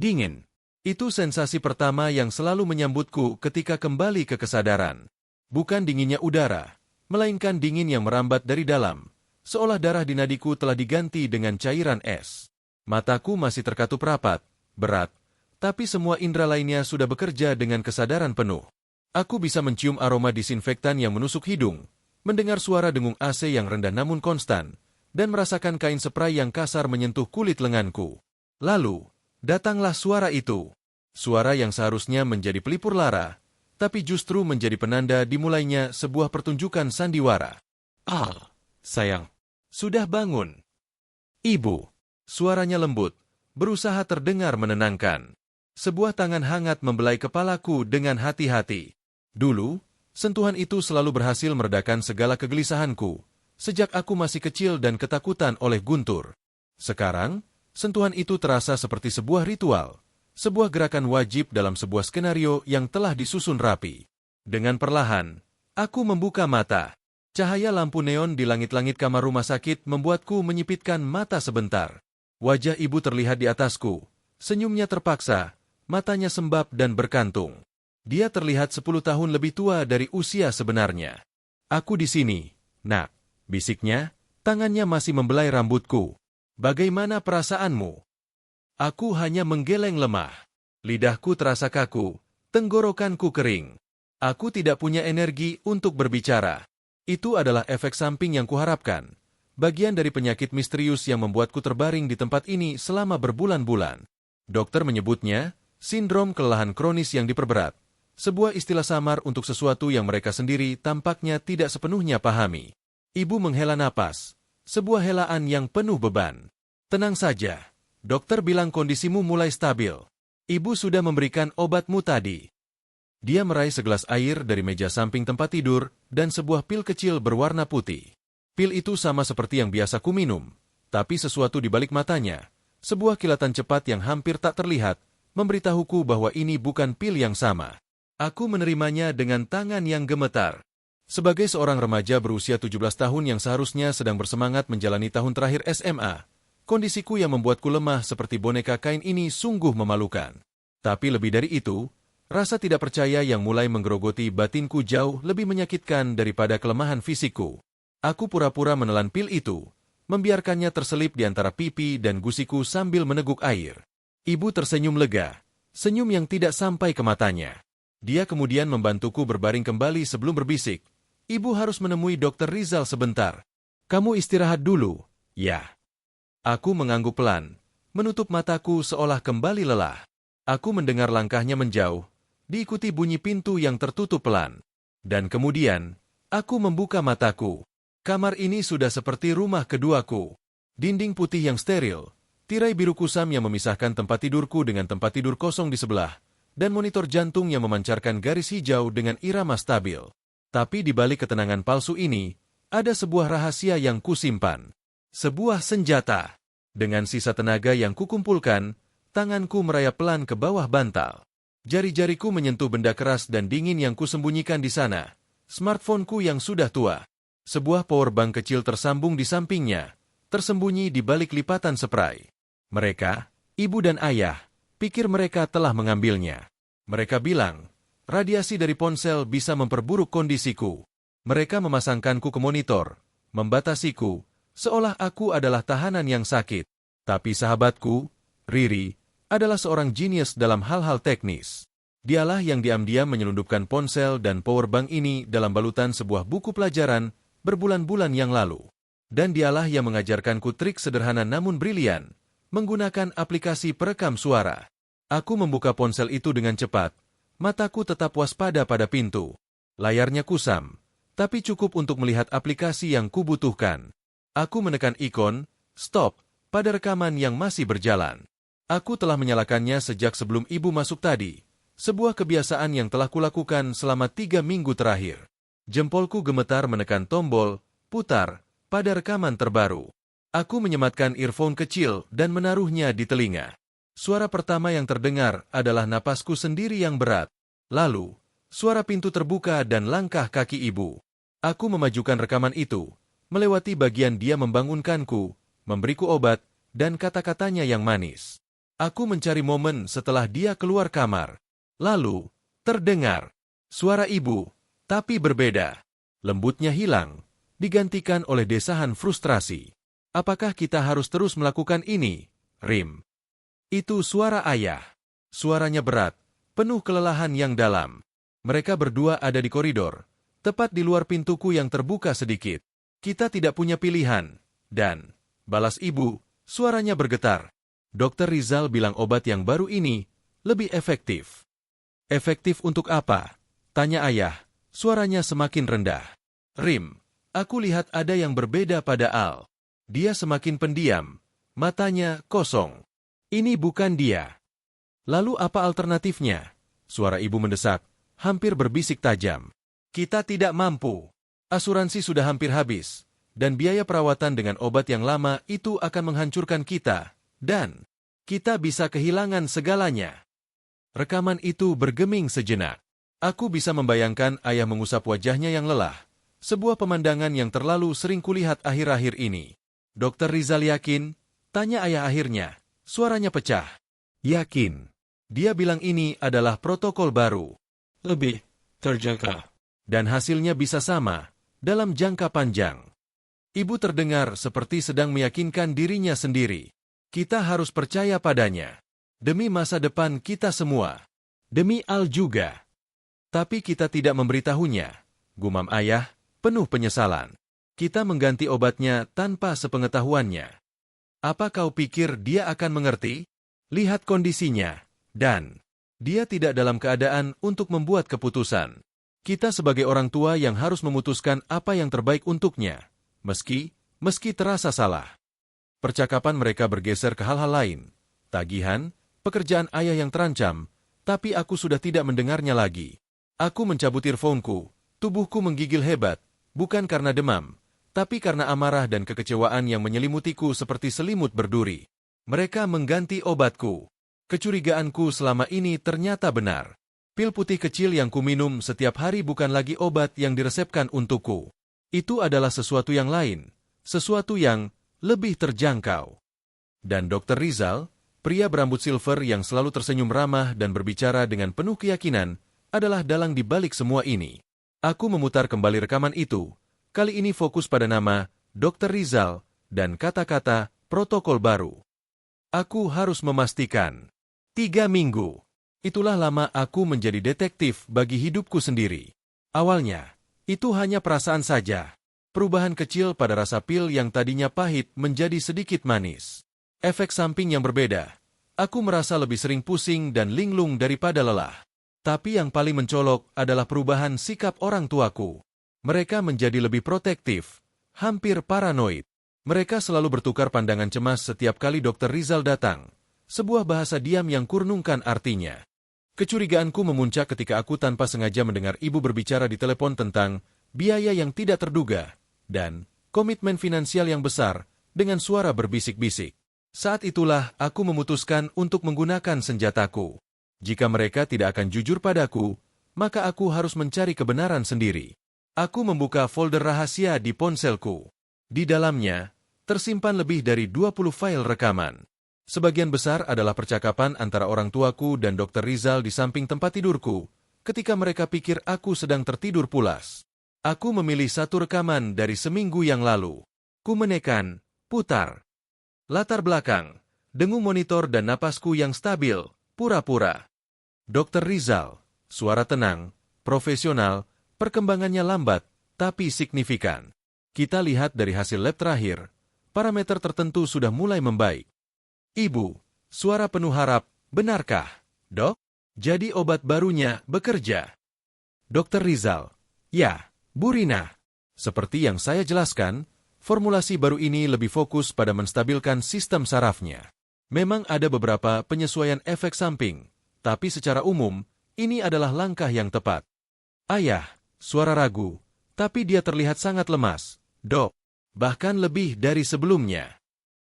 Dingin. Itu sensasi pertama yang selalu menyambutku ketika kembali ke kesadaran. Bukan dinginnya udara, melainkan dingin yang merambat dari dalam, seolah darah di nadiku telah diganti dengan cairan es. Mataku masih terkatup rapat, berat, tapi semua indera lainnya sudah bekerja dengan kesadaran penuh. Aku bisa mencium aroma disinfektan yang menusuk hidung, mendengar suara dengung AC yang rendah namun konstan, dan merasakan kain spray yang kasar menyentuh kulit lenganku. Lalu, datanglah suara itu. Suara yang seharusnya menjadi pelipur lara, tapi justru menjadi penanda dimulainya sebuah pertunjukan sandiwara. Ah, sayang, sudah bangun. Ibu, suaranya lembut, berusaha terdengar menenangkan. Sebuah tangan hangat membelai kepalaku dengan hati-hati. Dulu, sentuhan itu selalu berhasil meredakan segala kegelisahanku, sejak aku masih kecil dan ketakutan oleh Guntur. Sekarang, sentuhan itu terasa seperti sebuah ritual, sebuah gerakan wajib dalam sebuah skenario yang telah disusun rapi. Dengan perlahan, aku membuka mata. Cahaya lampu neon di langit-langit kamar rumah sakit membuatku menyipitkan mata sebentar. Wajah ibu terlihat di atasku. Senyumnya terpaksa, matanya sembab dan berkantung. Dia terlihat 10 tahun lebih tua dari usia sebenarnya. Aku di sini, nak, bisiknya, tangannya masih membelai rambutku. Bagaimana perasaanmu? Aku hanya menggeleng lemah. Lidahku terasa kaku, tenggorokanku kering. Aku tidak punya energi untuk berbicara. Itu adalah efek samping yang kuharapkan. Bagian dari penyakit misterius yang membuatku terbaring di tempat ini selama berbulan-bulan. Dokter menyebutnya sindrom kelelahan kronis yang diperberat. Sebuah istilah samar untuk sesuatu yang mereka sendiri tampaknya tidak sepenuhnya pahami. Ibu menghela napas. Sebuah helaan yang penuh beban. Tenang saja. Dokter bilang kondisimu mulai stabil. Ibu sudah memberikan obatmu tadi. Dia meraih segelas air dari meja samping tempat tidur dan sebuah pil kecil berwarna putih. Pil itu sama seperti yang biasa ku minum, tapi sesuatu di balik matanya, sebuah kilatan cepat yang hampir tak terlihat, memberitahuku bahwa ini bukan pil yang sama. Aku menerimanya dengan tangan yang gemetar. Sebagai seorang remaja berusia 17 tahun yang seharusnya sedang bersemangat menjalani tahun terakhir SMA, kondisiku yang membuatku lemah seperti boneka kain ini sungguh memalukan. Tapi lebih dari itu, rasa tidak percaya yang mulai menggerogoti batinku jauh lebih menyakitkan daripada kelemahan fisikku. Aku pura-pura menelan pil itu, membiarkannya terselip di antara pipi dan gusiku sambil meneguk air. Ibu tersenyum lega, senyum yang tidak sampai ke matanya. Dia kemudian membantuku berbaring kembali sebelum berbisik. Ibu harus menemui Dokter Rizal sebentar. Kamu istirahat dulu, ya. Aku mengangguk pelan, menutup mataku seolah kembali lelah. Aku mendengar langkahnya menjauh, diikuti bunyi pintu yang tertutup pelan. Dan kemudian, aku membuka mataku. Kamar ini sudah seperti rumah keduaku. Dinding putih yang steril, tirai biru kusam yang memisahkan tempat tidurku dengan tempat tidur kosong di sebelah, dan monitor jantung yang memancarkan garis hijau dengan irama stabil. Tapi di balik ketenangan palsu ini, ada sebuah rahasia yang kusimpan. Sebuah senjata. Dengan sisa tenaga yang kukumpulkan, tanganku merayap pelan ke bawah bantal. Jari-jariku menyentuh benda keras dan dingin yang kusembunyikan di sana. Smartphoneku yang sudah tua. Sebuah powerbank kecil tersambung di sampingnya, tersembunyi di balik lipatan spray. Mereka, ibu dan ayah, pikir mereka telah mengambilnya. Mereka bilang, radiasi dari ponsel bisa memperburuk kondisiku. Mereka memasangkanku ke monitor, membatasiku, seolah aku adalah tahanan yang sakit. Tapi sahabatku, Riri, adalah seorang jenius dalam hal-hal teknis. Dialah yang diam-diam menyelundupkan ponsel dan powerbank ini dalam balutan sebuah buku pelajaran berbulan-bulan yang lalu. Dan dialah yang mengajarkanku trik sederhana namun brilian, menggunakan aplikasi perekam suara. Aku membuka ponsel itu dengan cepat, mataku tetap waspada pada pintu. Layarnya kusam, tapi cukup untuk melihat aplikasi yang kubutuhkan. Aku menekan ikon, stop, pada rekaman yang masih berjalan. Aku telah menyalakannya sejak sebelum ibu masuk tadi, sebuah kebiasaan yang telah kulakukan selama 3 minggu terakhir. Jempolku gemetar menekan tombol, putar, pada rekaman terbaru. Aku menyematkan earphone kecil dan menaruhnya di telinga. Suara pertama yang terdengar adalah napasku sendiri yang berat. Lalu, suara pintu terbuka dan langkah kaki ibu. Aku memajukan rekaman itu, melewati bagian dia membangunkanku, memberiku obat, dan kata-katanya yang manis. Aku mencari momen setelah dia keluar kamar. Lalu, terdengar suara ibu, tapi berbeda. Lembutnya hilang, digantikan oleh desahan frustrasi. Apakah kita harus terus melakukan ini, Rim? Itu suara ayah. Suaranya berat, penuh kelelahan yang dalam. Mereka berdua ada di koridor, tepat di luar pintuku yang terbuka sedikit. Kita tidak punya pilihan. Dan, balas ibu, suaranya bergetar. Dokter Rizal bilang obat yang baru ini lebih efektif. Efektif untuk apa? Tanya ayah, suaranya semakin rendah. Rim, aku lihat ada yang berbeda pada Al. Dia semakin pendiam, matanya kosong. Ini bukan dia. Lalu apa alternatifnya? Suara ibu mendesak, hampir berbisik tajam. Kita tidak mampu. Asuransi sudah hampir habis, dan biaya perawatan dengan obat yang lama itu akan menghancurkan kita. Dan kita bisa kehilangan segalanya. Rekaman itu bergeming sejenak. Aku bisa membayangkan ayah mengusap wajahnya yang lelah. Sebuah pemandangan yang terlalu sering kulihat akhir-akhir ini. Dokter Rizal yakin? Tanya ayah akhirnya. Suaranya pecah. Yakin. Dia bilang ini adalah protokol baru. Lebih terjaga. Dan hasilnya bisa sama, dalam jangka panjang. Ibu terdengar seperti sedang meyakinkan dirinya sendiri. Kita harus percaya padanya. Demi masa depan kita semua. Demi Al juga. Tapi kita tidak memberitahunya. Gumam ayah, penuh penyesalan. Kita mengganti obatnya tanpa sepengetahuannya. Apa kau pikir dia akan mengerti? Lihat kondisinya. Dan dia tidak dalam keadaan untuk membuat keputusan. Kita sebagai orang tua yang harus memutuskan apa yang terbaik untuknya. Meski terasa salah. Percakapan mereka bergeser ke hal-hal lain. Tagihan, pekerjaan ayah yang terancam, tapi aku sudah tidak mendengarnya lagi. Aku mencabut earphone-ku, tubuhku menggigil hebat, bukan karena demam, tapi karena amarah dan kekecewaan yang menyelimutiku seperti selimut berduri. Mereka mengganti obatku. Kecurigaanku selama ini ternyata benar. Pil putih kecil yang kuminum setiap hari bukan lagi obat yang diresepkan untukku. Itu adalah sesuatu yang lain, sesuatu yang lebih terjangkau. Dan Dr. Rizal, pria berambut silver yang selalu tersenyum ramah dan berbicara dengan penuh keyakinan, adalah dalang di balik semua ini. Aku memutar kembali rekaman itu, kali ini fokus pada nama Dr. Rizal dan kata-kata protokol baru. Aku harus memastikan. 3 minggu. Itulah lama aku menjadi detektif bagi hidupku sendiri. Awalnya, itu hanya perasaan saja. Perubahan kecil pada rasa pil yang tadinya pahit menjadi sedikit manis. Efek samping yang berbeda. Aku merasa lebih sering pusing dan linglung daripada lelah. Tapi yang paling mencolok adalah perubahan sikap orang tuaku. Mereka menjadi lebih protektif, hampir paranoid. Mereka selalu bertukar pandangan cemas setiap kali Dr. Rizal datang. Sebuah bahasa diam yang kurnungkan artinya. Kecurigaanku memuncak ketika aku tanpa sengaja mendengar ibu berbicara di telepon tentang biaya yang tidak terduga dan komitmen finansial yang besar dengan suara berbisik-bisik. Saat itulah aku memutuskan untuk menggunakan senjataku. Jika mereka tidak akan jujur padaku, maka aku harus mencari kebenaran sendiri. Aku membuka folder rahasia di ponselku. Di dalamnya, tersimpan lebih dari 20 file rekaman. Sebagian besar adalah percakapan antara orang tuaku dan Dr. Rizal di samping tempat tidurku, ketika mereka pikir aku sedang tertidur pulas. Aku memilih satu rekaman dari seminggu yang lalu. Ku menekan, putar. Latar belakang, dengung monitor dan napasku yang stabil, pura-pura. Dr. Rizal, suara tenang, profesional, perkembangannya lambat, tapi signifikan. Kita lihat dari hasil lab terakhir, parameter tertentu sudah mulai membaik. Ibu, suara penuh harap, benarkah, dok? Jadi obat barunya bekerja. Dr. Rizal, ya. Bu Rina, seperti yang saya jelaskan, formulasi baru ini lebih fokus pada menstabilkan sistem sarafnya. Memang ada beberapa penyesuaian efek samping, tapi secara umum, ini adalah langkah yang tepat. Ayah, suara ragu, tapi dia terlihat sangat lemas, dok, bahkan lebih dari sebelumnya.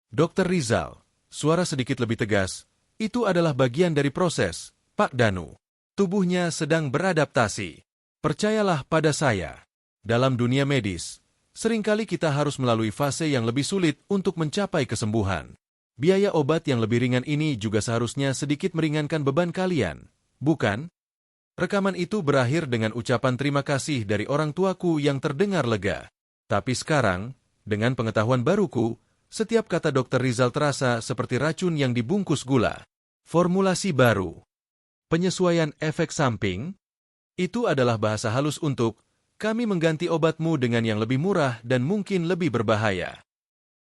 Dr. Rizal, suara sedikit lebih tegas, itu adalah bagian dari proses, Pak Danu. Tubuhnya sedang beradaptasi. Percayalah pada saya. Dalam dunia medis, seringkali kita harus melalui fase yang lebih sulit untuk mencapai kesembuhan. Biaya obat yang lebih ringan ini juga seharusnya sedikit meringankan beban kalian, bukan? Rekaman itu berakhir dengan ucapan terima kasih dari orang tuaku yang terdengar lega. Tapi sekarang, dengan pengetahuan baruku, setiap kata Dr. Rizal terasa seperti racun yang dibungkus gula. Formulasi baru. Penyesuaian efek samping? Itu adalah bahasa halus untuk, kami mengganti obatmu dengan yang lebih murah dan mungkin lebih berbahaya.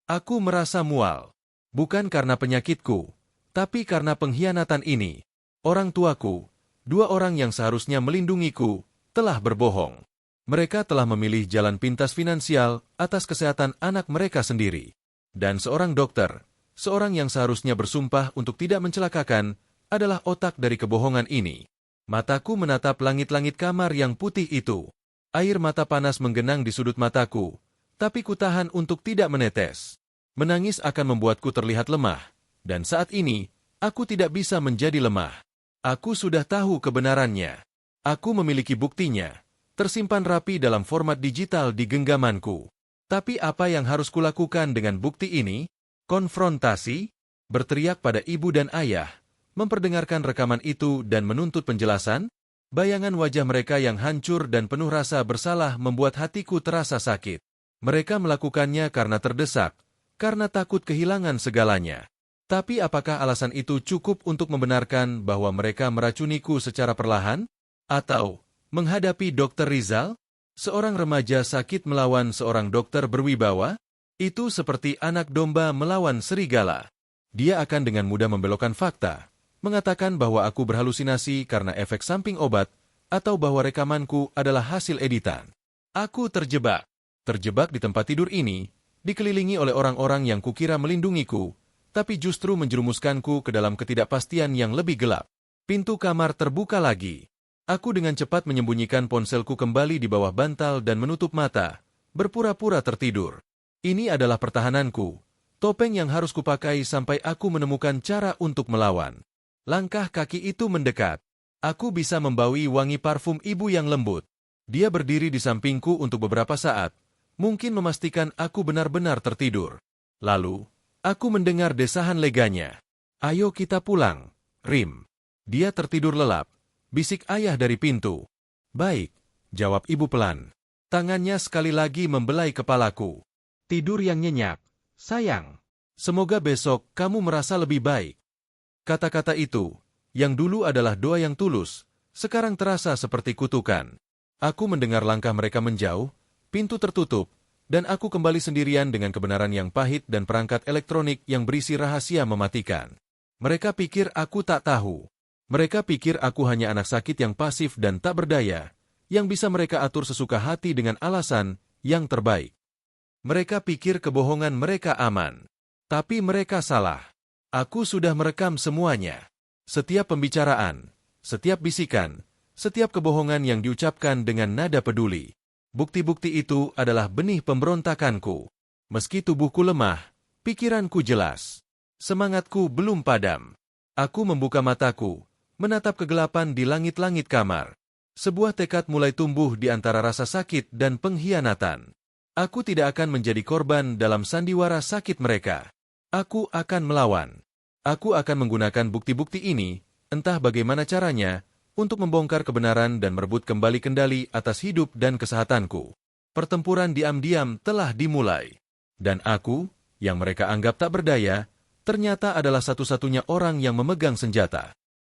Aku merasa mual. Bukan karena penyakitku, tapi karena pengkhianatan ini. Orang tuaku, dua orang yang seharusnya melindungiku, telah berbohong. Mereka telah memilih jalan pintas finansial atas kesehatan anak mereka sendiri. Dan seorang dokter, seorang yang seharusnya bersumpah untuk tidak mencelakakan, adalah otak dari kebohongan ini. Mataku menatap langit-langit kamar yang putih itu. Air mata panas menggenang di sudut mataku, tapi kutahan untuk tidak menetes. Menangis akan membuatku terlihat lemah, dan saat ini, aku tidak bisa menjadi lemah. Aku sudah tahu kebenarannya. Aku memiliki buktinya, tersimpan rapi dalam format digital di genggamanku. Tapi apa yang harus kulakukan dengan bukti ini? Konfrontasi? Berteriak pada ibu dan ayah, memperdengarkan rekaman itu dan menuntut penjelasan? Bayangan wajah mereka yang hancur dan penuh rasa bersalah membuat hatiku terasa sakit. Mereka melakukannya karena terdesak, karena takut kehilangan segalanya. Tapi apakah alasan itu cukup untuk membenarkan bahwa mereka meracuniku secara perlahan? Atau, menghadapi Dr. Rizal? Seorang remaja sakit melawan seorang dokter berwibawa? Itu seperti anak domba melawan serigala. Dia akan dengan mudah membelokkan fakta, mengatakan bahwa aku berhalusinasi karena efek samping obat, atau bahwa rekamanku adalah hasil editan. Aku terjebak. Terjebak di tempat tidur ini, dikelilingi oleh orang-orang yang kukira melindungiku, tapi justru menjerumuskanku ke dalam ketidakpastian yang lebih gelap. Pintu kamar terbuka lagi. Aku dengan cepat menyembunyikan ponselku kembali di bawah bantal dan menutup mata, berpura-pura tertidur. Ini adalah pertahananku, topeng yang harus kupakai sampai aku menemukan cara untuk melawan. Langkah kaki itu mendekat. Aku bisa membawi wangi parfum ibu yang lembut. Dia berdiri di sampingku untuk beberapa saat, mungkin memastikan aku benar-benar tertidur. Lalu, aku mendengar desahan leganya. Ayo kita pulang, Rim. Dia tertidur lelap. Bisik ayah dari pintu. Baik, jawab ibu pelan. Tangannya sekali lagi membelai kepalaku. Tidur yang nyenyak, sayang. Semoga besok kamu merasa lebih baik. Kata-kata itu, yang dulu adalah doa yang tulus, sekarang terasa seperti kutukan. Aku mendengar langkah mereka menjauh, pintu tertutup, dan aku kembali sendirian dengan kebenaran yang pahit dan perangkat elektronik yang berisi rahasia mematikan. Mereka pikir aku tak tahu. Mereka pikir aku hanya anak sakit yang pasif dan tak berdaya, yang bisa mereka atur sesuka hati dengan alasan yang terbaik. Mereka pikir kebohongan mereka aman. Tapi mereka salah. Aku sudah merekam semuanya. Setiap pembicaraan, setiap bisikan, setiap kebohongan yang diucapkan dengan nada peduli. Bukti-bukti itu adalah benih pemberontakanku. Meski tubuhku lemah, pikiranku jelas. Semangatku belum padam. Aku membuka mataku, menatap kegelapan di langit-langit kamar. Sebuah tekad mulai tumbuh di antara rasa sakit dan pengkhianatan. Aku tidak akan menjadi korban dalam sandiwara sakit mereka. Aku akan melawan. Aku akan menggunakan bukti-bukti ini, entah bagaimana caranya, untuk membongkar kebenaran dan merebut kembali kendali atas hidup dan kesehatanku. Pertempuran diam-diam telah dimulai. Dan aku, yang mereka anggap tak berdaya, ternyata adalah satu-satunya orang yang memegang senjata.